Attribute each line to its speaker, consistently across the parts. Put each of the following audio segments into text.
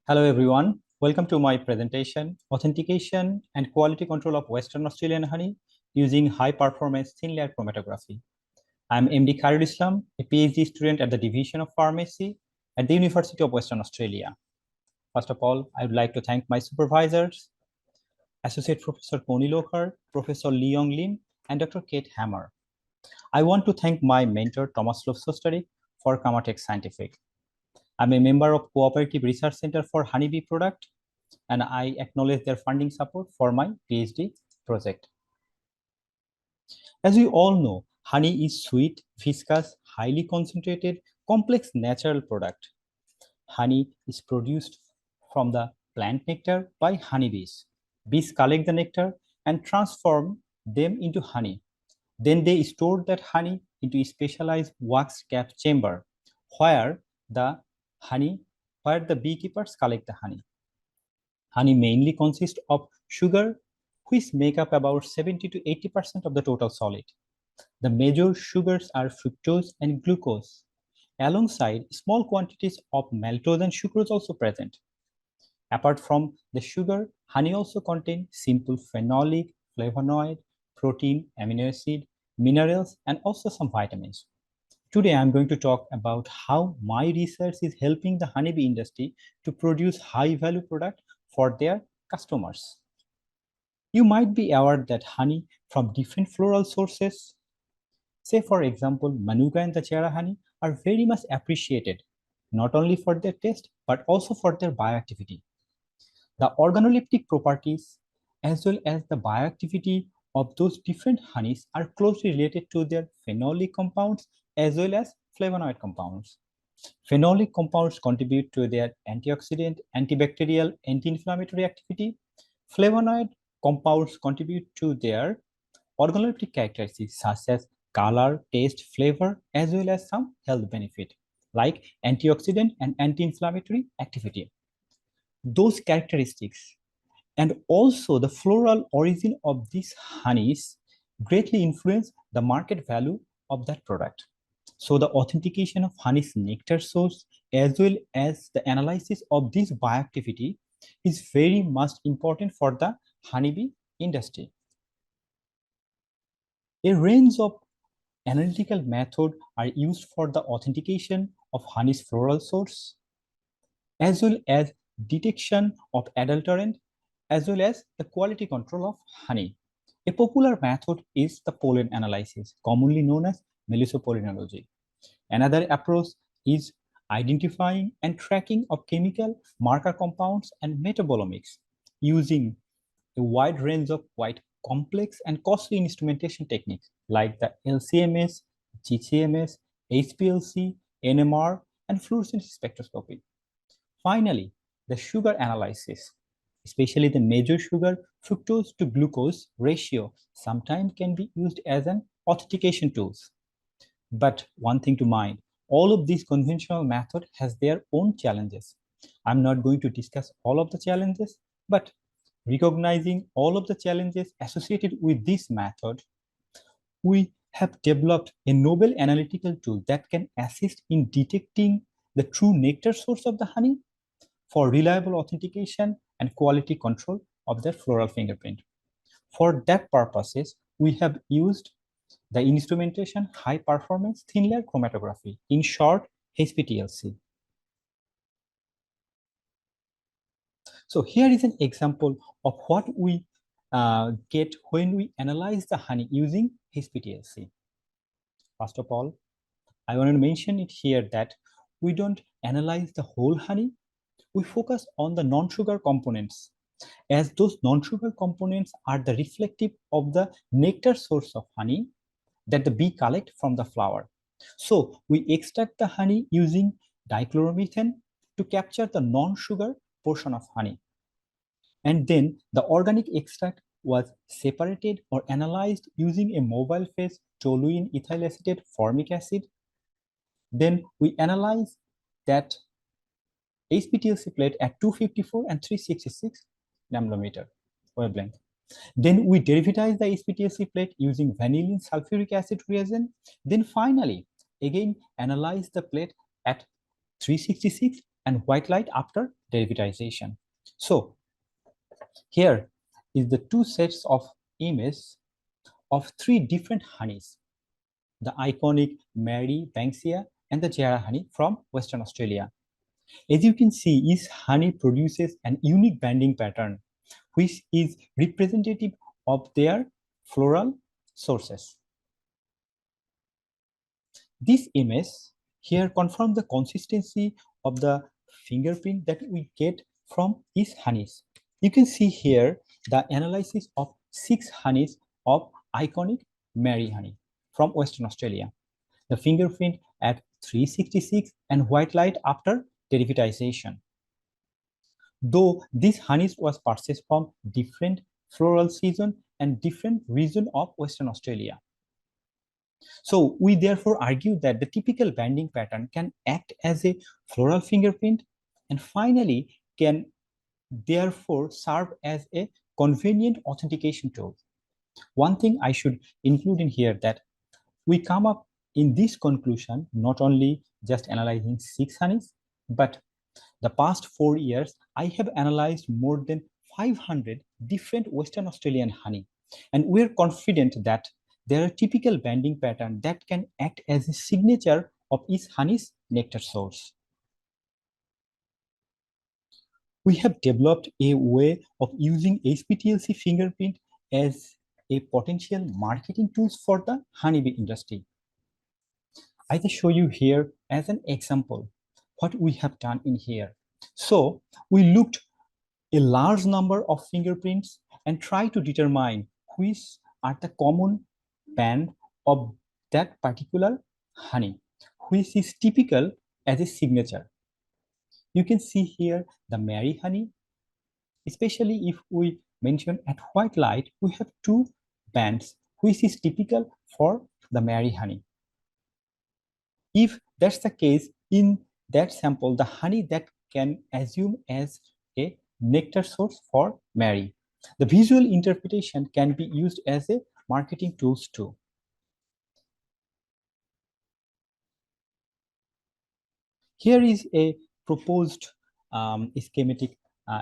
Speaker 1: Hello everyone, welcome to my presentation, Authentication and Quality Control of Western Australian Honey using High Performance Thin Layer Chromatography. I'm MD Khairul Islam, a PhD student at the Division of Pharmacy at the University of Western Australia. First of all, I would like to thank my supervisors, Associate Professor Pony Locher, Professor Leong Lim, and Dr. Kate Hammer. I want to thank my mentor, Thomas Lofsosteri, for Kamatex Scientific. I'm a member of Cooperative Research Center for Honeybee Product, and I acknowledge their funding support for my PhD project. As we all know, honey is sweet, viscous, highly concentrated, complex natural product. Honey is produced from the plant nectar by honeybees. Bees collect the nectar and transform them into honey. Then they store that honey into a specialized wax cap chamber where the beekeepers collect the honey. Honey mainly consists of sugar, which make up about 70 to 80% of the total solid. The major sugars are fructose and glucose. Alongside, small quantities of maltose and sucrose also present. Apart from the sugar, honey also contains simple phenolic, flavonoid, protein, amino acid, minerals, and also some vitamins. Today, I'm going to talk about how my research is helping the honeybee industry to produce high-value product for their customers. You might be aware that honey from different floral sources, say for example, Manuka and the Chera honey, are very much appreciated, not only for their taste, but also for their bioactivity. The organoleptic properties as well as the bioactivity of those different honeys are closely related to their phenolic compounds as well as flavonoid compounds. Phenolic compounds contribute to their antioxidant, antibacterial, anti-inflammatory activity. Flavonoid compounds contribute to their organoleptic characteristics such as color, taste, flavor, as well as some health benefit like antioxidant and anti-inflammatory activity. Those characteristics and also the floral origin of these honeys greatly influence the market value of that product. So the authentication of honey's nectar source as well as the analysis of this bioactivity is very much important for the honeybee industry. A range of analytical methods are used for the authentication of honey's floral source, as well as detection of adulterant, as well as the quality control of honey. A popular method is the pollen analysis, commonly known as melisopollinology. Another approach is identifying and tracking of chemical marker compounds and metabolomics using a wide range of quite complex and costly instrumentation techniques like the LCMS, GCMS, HPLC, NMR, and fluorescence spectroscopy. Finally, the sugar analysis, especially the major sugar fructose to glucose ratio, sometimes can be used as an authentication tools. But one thing to mind, all of these conventional methods has their own challenges. I'm not going to discuss all of the challenges, but recognizing all of the challenges associated with this method, we have developed a novel analytical tool that can assist in detecting the true nectar source of the honey for reliable authentication and quality control of their floral fingerprint. For that purposes, we have used the instrumentation high performance thin layer chromatography, in short, HPTLC. So here is an example of what we get when we analyze the honey using HPTLC. First of all, I want to mention it here that we don't analyze the whole honey. We focus on the non-sugar components, as those non-sugar components are the reflective of the nectar source of honey that the bee collect from the flower. So we extract the honey using dichloromethane to capture the non-sugar portion of honey. And then the organic extract was separated or analyzed using a mobile phase toluene ethyl acetate formic acid. Then we analyze that HPTLC plate at 254 and 366 nanometer wavelength. Then we derivatize the HPTLC plate using vanillin sulfuric acid reagent. Then finally, again, analyze the plate at 366 and white light after derivatization. So here is the two sets of images of three different honeys, the iconic Mary Banksia and the Jarrah honey from Western Australia. As you can see, each honey produces an unique banding pattern, which is representative of their floral sources. This image here confirms the consistency of the fingerprint that we get from each honeys. You can see here the analysis of 6 honeys of iconic Mary honey from Western Australia. The fingerprint at 366 and white light after derivatization. Though this honeys was purchased from different floral season and different region of Western Australia. So we therefore argue that the typical banding pattern can act as a floral fingerprint and finally can therefore serve as a convenient authentication tool. One thing I should include in here that we come up in this conclusion not only just analyzing 6 honeys, but the past 4 years, I have analyzed more than 500 different Western Australian honey, and we're confident that there are typical banding patterns that can act as a signature of each honey's nectar source. We have developed a way of using HPTLC fingerprint as a potential marketing tools for the honeybee industry. I just show you here as an example what we have done in here. So we looked a large number of fingerprints and try to determine which are the common band of that particular honey, which is typical as a signature. You can see here the Mary honey, especially if we mention at white light, we have 2 bands, which is typical for the Mary honey. If that's the case, in that sample, the honey that can assume as a nectar source for Mary. The visual interpretation can be used as a marketing tools too. Here is a proposed schematic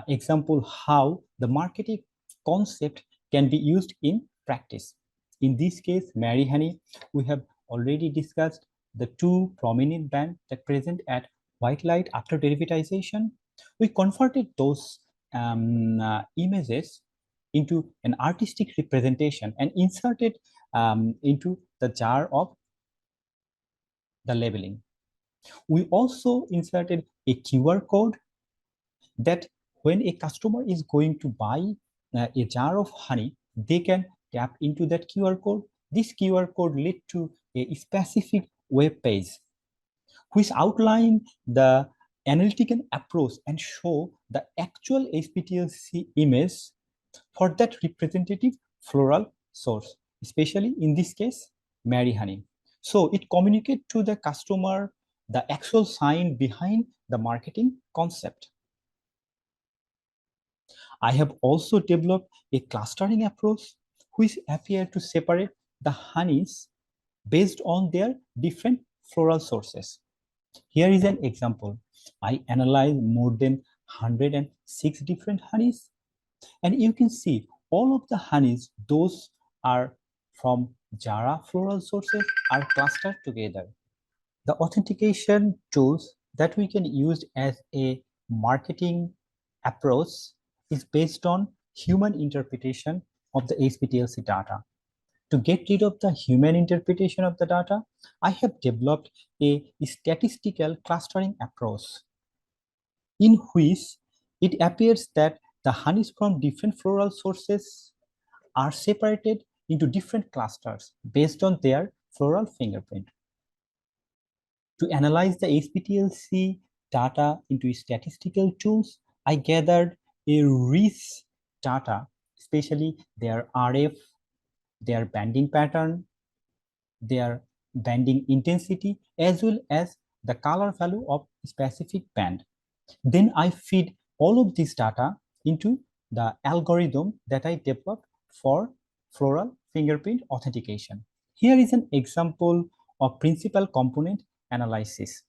Speaker 1: example how the marketing concept can be used in practice. In this case, Mary honey, we have already discussed the 2 prominent bands that present at white light after derivatization. We converted those images into an artistic representation and inserted into the jar of the labeling. We also inserted a QR code that when a customer is going to buy a jar of honey, they can tap into that QR code. This QR code led to a specific web page which outline the analytical approach and show the actual HPTLC image for that representative floral source, especially in this case, Mary honey. So it communicates to the customer the actual sign behind the marketing concept. I have also developed a clustering approach which appear to separate the honeys based on their different floral sources. Here is an example. I analyzed more than 106 different honeys, and you can see all of the honeys, those are from Jarrah floral sources, are clustered together. The authentication tools that we can use as a marketing approach is based on human interpretation of the HPTLC data. To get rid of the human interpretation of the data, I have developed a statistical clustering approach in which it appears that the honeys from different floral sources are separated into different clusters based on their floral fingerprint. To analyze the HPTLC data into statistical tools, I gathered a rich data, especially their RF, their banding pattern, their banding intensity, as well as the color value of specific band. Then I feed all of this data into the algorithm that I developed for floral fingerprint authentication. Here is an example of principal component analysis.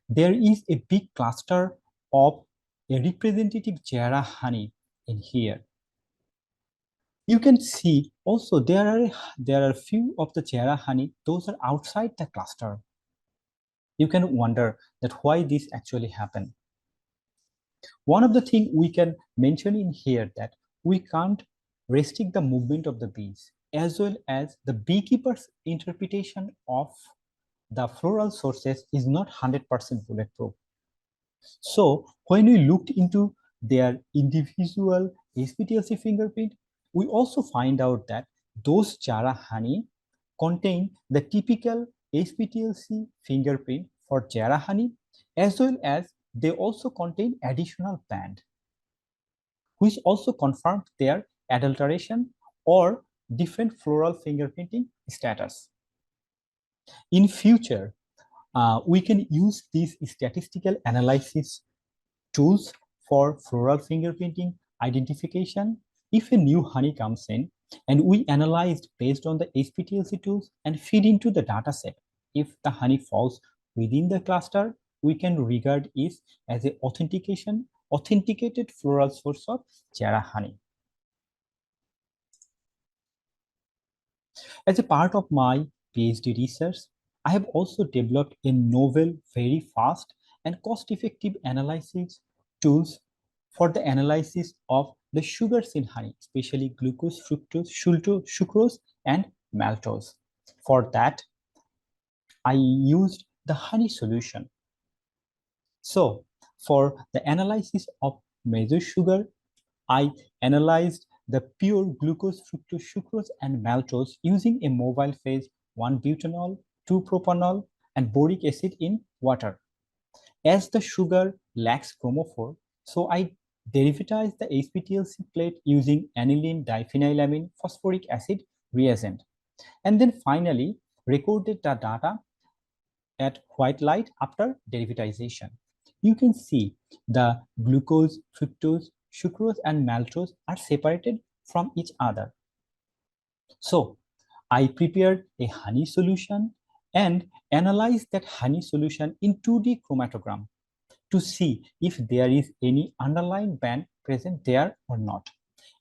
Speaker 1: There is a big cluster of a representative Jara honey in here. You can see also there are few of the Jara honey, those are outside the cluster. You can wonder that why this actually happened. One of the things we can mention in here that we can't restrict the movement of the bees, as well as the beekeeper's interpretation of the floral sources is not 100% bulletproof. So when we looked into their individual HPTLC fingerprint, we also find out that those Jara honey contain the typical HPTLC fingerprint for Jara honey, as well as they also contain additional band, which also confirmed their adulteration or different floral fingerprinting status. In future, we can use these statistical analysis tools for floral fingerprinting identification. If a new honey comes in and we analyzed based on the HPTLC tools and feed into the data set, if the honey falls within the cluster, we can regard it as an authenticated floral source of Jara honey. As a part of my PhD research, I have also developed a novel, very fast and cost-effective analysis tools for the analysis of the sugars in honey, especially glucose, fructose, sucrose, and maltose. For that, I used the honey solution. So, for the analysis of measure sugar, I analyzed the pure glucose, fructose, sucrose, and maltose using a mobile phase 1-butanol, 2-propanol, and boric acid in water. As the sugar lacks chromophore, so I derivatized the HPTLC plate using aniline diphenylamine phosphoric acid reagent, and then finally recorded the data at white light after derivatization. You can see the glucose, fructose, sucrose, and maltose are separated from each other. So I prepared a honey solution and analyzed that honey solution in 2D chromatogram to see if there is any underlying band present there or not.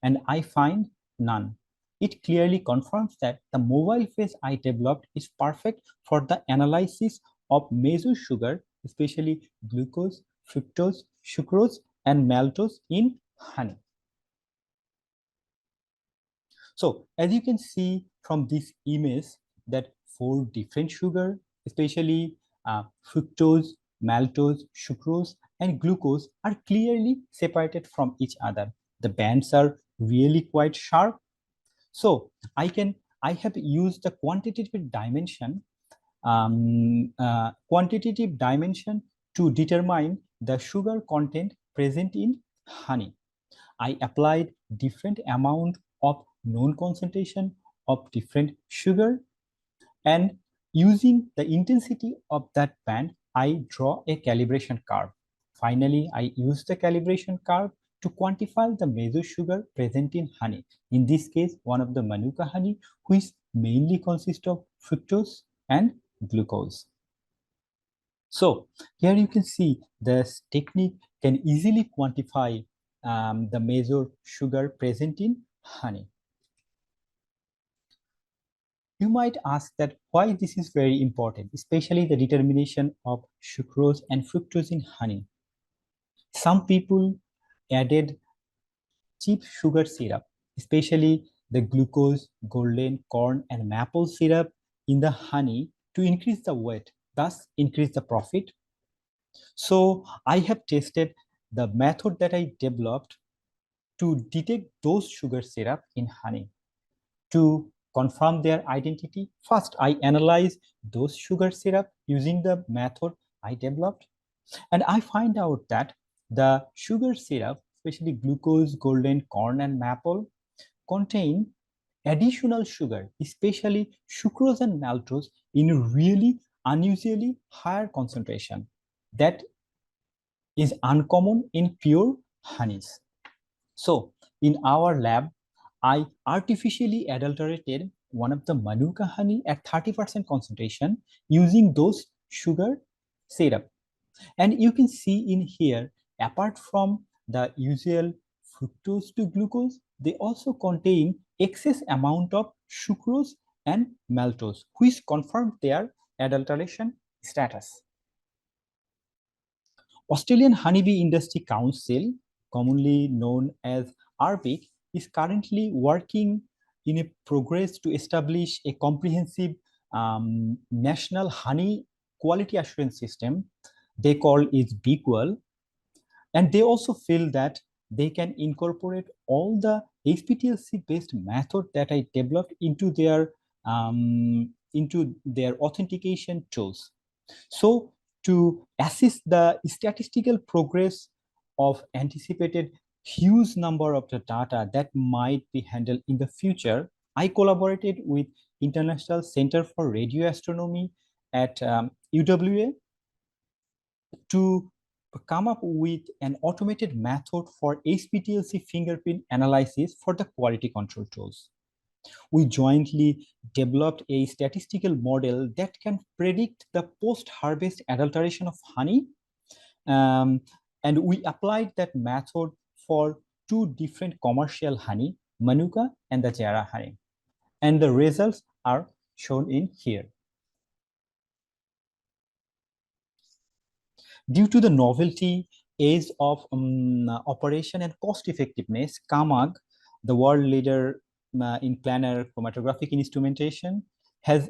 Speaker 1: And I find none. It clearly confirms that the mobile phase I developed is perfect for the analysis of major sugar, especially glucose, fructose, sucrose, and maltose in honey. So as you can see from this image that 4 different sugar, especially fructose, maltose, sucrose, and glucose are clearly separated from each other. The bands are really quite sharp. So I have used the quantitative dimension to determine the sugar content present in honey. I applied different amount of known concentration of different sugar, and using the intensity of that band, I draw a calibration curve. Finally, I use the calibration curve to quantify the major sugar present in honey. In this case, one of the Manuka honey, which mainly consists of fructose and glucose. So here you can see this technique can easily quantify the major sugar present in honey. You might ask that why this is very important, especially the determination of sucrose and fructose in honey. Some people added cheap sugar syrup, especially the glucose, golden, corn, and maple syrup in the honey to increase the weight, thus increase the profit. So I have tested the method that I developed to detect those sugar syrup in honey. To confirm their identity, first I analyze those sugar syrup using the method I developed, and I find out that the sugar syrup, especially glucose, golden, corn, and maple, contain additional sugar, especially sucrose and maltose, in really unusually higher concentration that is uncommon in pure honeys. So in our lab, I artificially adulterated one of the Manuka honey at 30% concentration using those sugar syrup. And you can see in here Apart from the usual fructose to glucose, they also contain excess amount of sucrose and maltose, which confirm their adulteration status. Australian Honeybee Industry Council, commonly known as ARBIC, is currently working in a progress to establish a comprehensive national honey quality assurance system. They call it BQL, and they also feel that they can incorporate all the HPTLC based method that I developed into their authentication tools. So to assist the statistical progress of anticipated huge number of the data that might be handled in the future, I collaborated with International Center for Radio Astronomy at UWA to come up with an automated method for HPTLC fingerprint analysis for the quality control tools. We jointly developed a statistical model that can predict the post-harvest adulteration of honey. And we applied that method for two different commercial honey, Manuka and the Jara honey. And the results are shown in here. Due to the novelty, ease of operation and cost effectiveness, CAMAG, the world leader in planar chromatographic instrumentation, has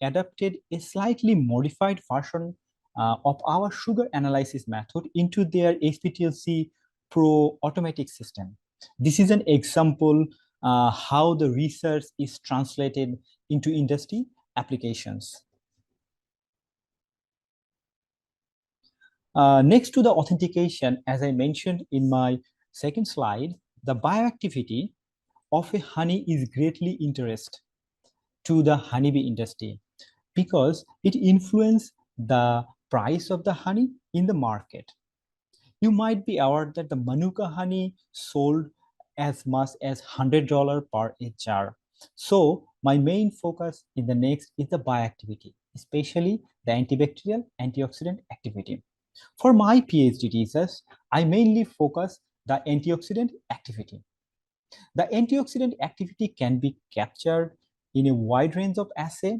Speaker 1: adapted a slightly modified version of our sugar analysis method into their HPTLC Pro automatic system. This is an example how the research is translated into industry applications. Next to the authentication, as I mentioned in my second slide, the bioactivity of a honey is greatly interest to the honeybee industry because it influences the price of the honey in the market. You might be aware that the Manuka honey sold as much as $100 per a jar. So my main focus in the next is the bioactivity, especially the antibacterial antioxidant activity. For my PhD thesis, I mainly focus the antioxidant activity. The antioxidant activity can be captured in a wide range of assays,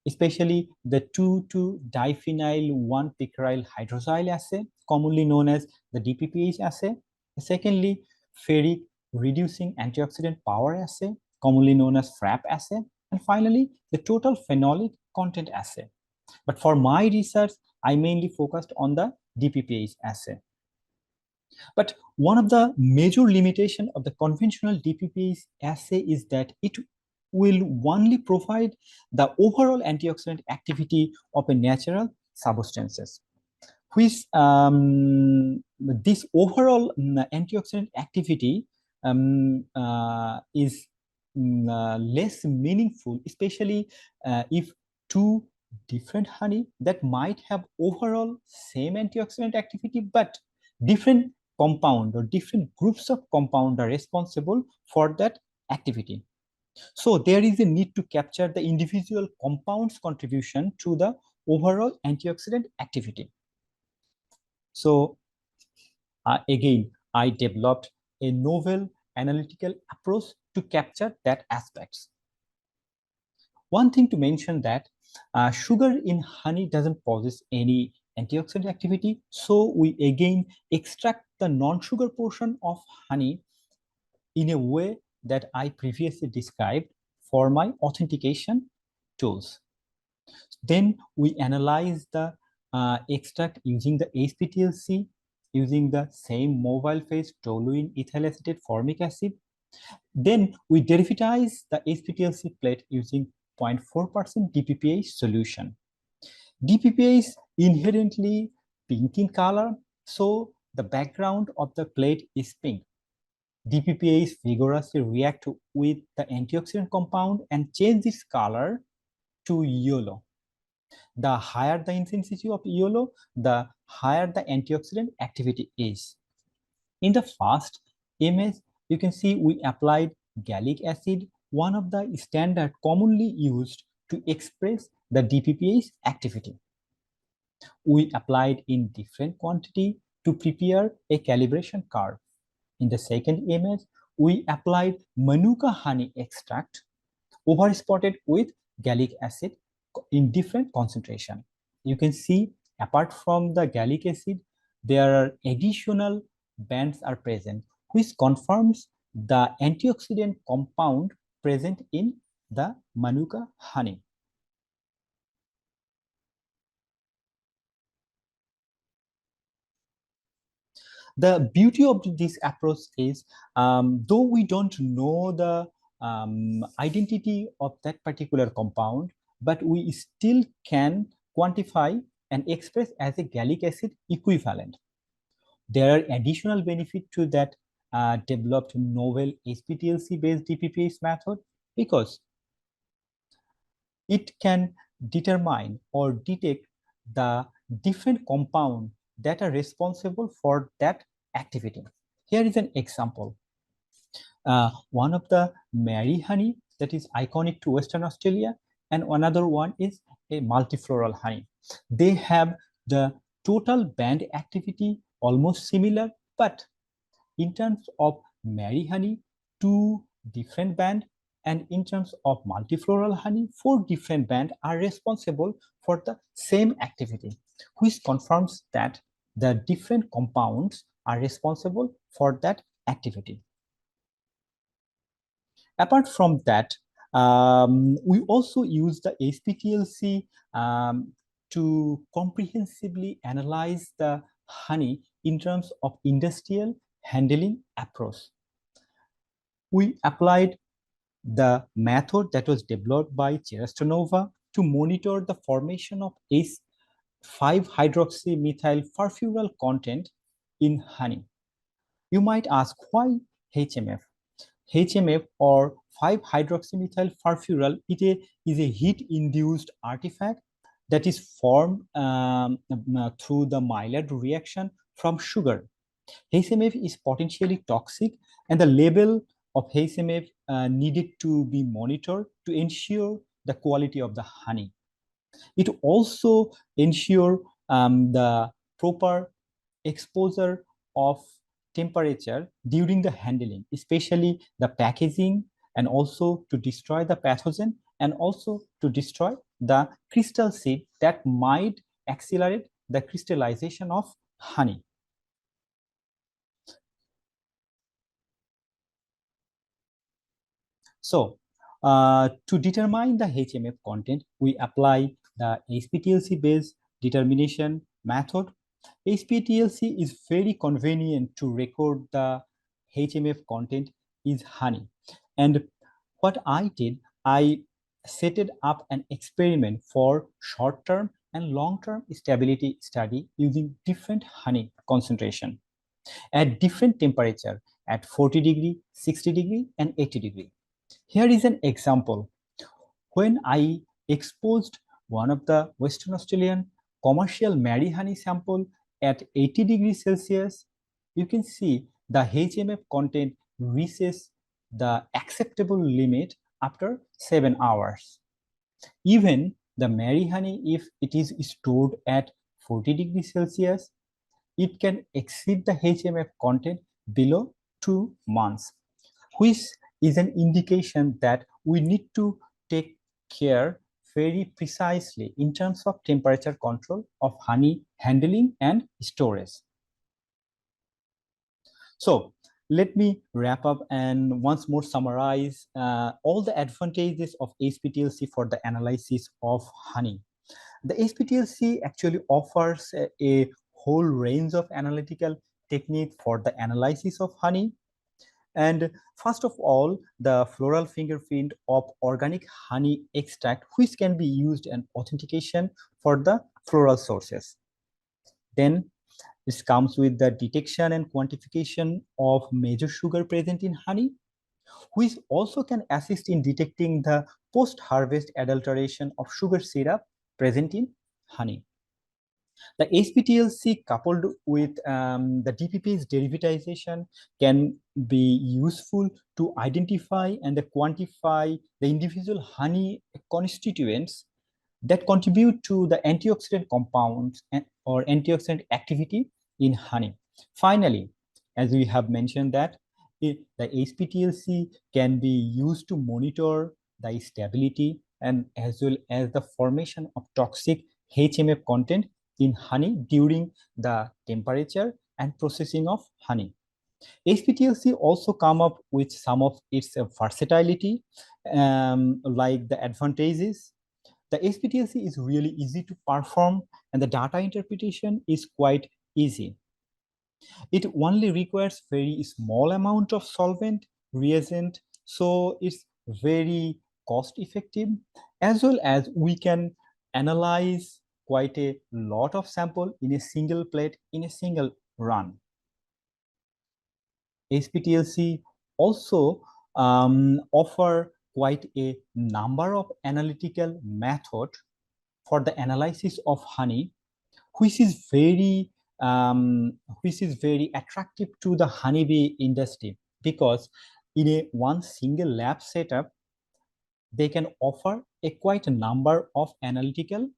Speaker 1: especially the 2,2-diphenyl 1-picaryl hydroxyl assay, commonly known as the DPPH assay. Secondly, ferric reducing antioxidant power assay, commonly known as FRAP assay. And finally, the total phenolic content assay. But for my research, I mainly focused on the DPPH assay. But one of the major limitations of the conventional DPPH assay is that it will only provide the overall antioxidant activity of a natural substances, which this overall antioxidant activity is less meaningful, especially if two different honey that might have overall same antioxidant activity, but different compound or different groups of compound are responsible for that activity. So there is a need to capture the individual compounds contribution to the overall antioxidant activity. So again, I developed a novel analytical approach to capture that aspects. One thing to mention that sugar in honey doesn't possess any antioxidant activity. So we again extract the non-sugar portion of honey in a way that I previously described for my authentication tools. Then we analyze the extract using the HPTLC, using the same mobile phase toluene ethyl acetate formic acid. Then we derivatize the HPTLC plate using 0.4% DPPH solution. DPPH is inherently pink in color, so the background of the plate is pink. DPPH vigorously react with the antioxidant compound and change its color to yellow. The higher the intensity of yellow, the higher the antioxidant activity is. In the first image, you can see we applied gallic acid, one of the standard commonly used to express the DPPH activity. We applied in different quantity to prepare a calibration curve. In the second image, we applied Manuka honey extract overspotted with gallic acid in different concentration. You can see apart from the gallic acid, there are additional bands are present, which confirms the antioxidant compound present in the Manuka honey. The beauty of this approach is, though we don't know the identity of that particular compound, but we still can quantify and express as a gallic acid equivalent. There are additional benefits to that developed novel HPTLC-based DPPH method, because it can determine or detect the different compound that are responsible for that activity. Here is an example. One of the Mary honey that is iconic to Western Australia, and another one is a multifloral honey. They have the total band activity almost similar, but in terms of Mary honey, 2 different band, and in terms of multifloral honey, 4 different band are responsible for the same activity, which confirms that the different compounds are responsible for that activity. Apart from that, we also use the HPTLC to comprehensively analyze the honey in terms of industrial handling approach. We applied the method that was developed by Cherastonova to monitor the formation of H5-hydroxymethyl furfural content in honey. You might ask, why HMF? HMF, or 5-hydroxymethyl furfural, is a heat-induced artifact that is formed through the Maillard reaction from sugar. HMF is potentially toxic, and the level of HMF needed to be monitored to ensure the quality of the honey. It also ensure the proper exposure of temperature during the handling, especially the packaging, and also to destroy the pathogen, and also to destroy the crystal seed that might accelerate the crystallization of honey. So to determine the HMF content, we apply the HPTLC-based determination method. HPTLC is very convenient to record the HMF content is honey. And what I did, I set up an experiment for short-term and long-term stability study using different honey concentration at different temperature at 40 degree, 60 degree, and 80 degree. Here is an example. When I exposed one of the Western Australian commercial Mary honey sample at 80 degrees Celsius, you can see the HMF content reaches the acceptable limit after 7 hours. Even the Mary honey, if it is stored at 40 degrees Celsius, it can exceed the HMF content below 2 months, which is an indication that we need to take care very precisely in terms of temperature control of honey handling and storage. So let me wrap up and once more summarize all the advantages of HPTLC for the analysis of honey. The HPTLC actually offers a whole range of analytical technique for the analysis of honey. And first of all, the floral fingerprint of organic honey extract, which can be used in authentication for the floral sources. Then this comes with the detection and quantification of major sugar present in honey, which also can assist in detecting the post-harvest adulteration of sugar syrup present in honey. The HPTLC coupled with the DPP's derivatization can be useful to identify and quantify the individual honey constituents that contribute to the antioxidant compounds or antioxidant activity in honey. Finally, as we have mentioned that the HPTLC can be used to monitor the stability and as well as the formation of toxic HMF content in honey during the temperature and processing of honey. HPTLC also come up with some of its versatility, like the advantages. The HPTLC is really easy to perform and the data interpretation is quite easy. It only requires very small amount of solvent, reagent, so it's very cost effective, as well as we can analyze quite a lot of sample in a single plate in a single run. HPTLC also offer quite a number of analytical method for the analysis of honey, which is very attractive to the honeybee industry, because in a one single lab setup, they can offer a quite a number of analytical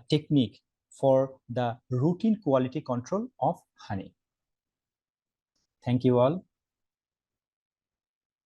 Speaker 1: technique for the routine quality control of honey. Thank you all.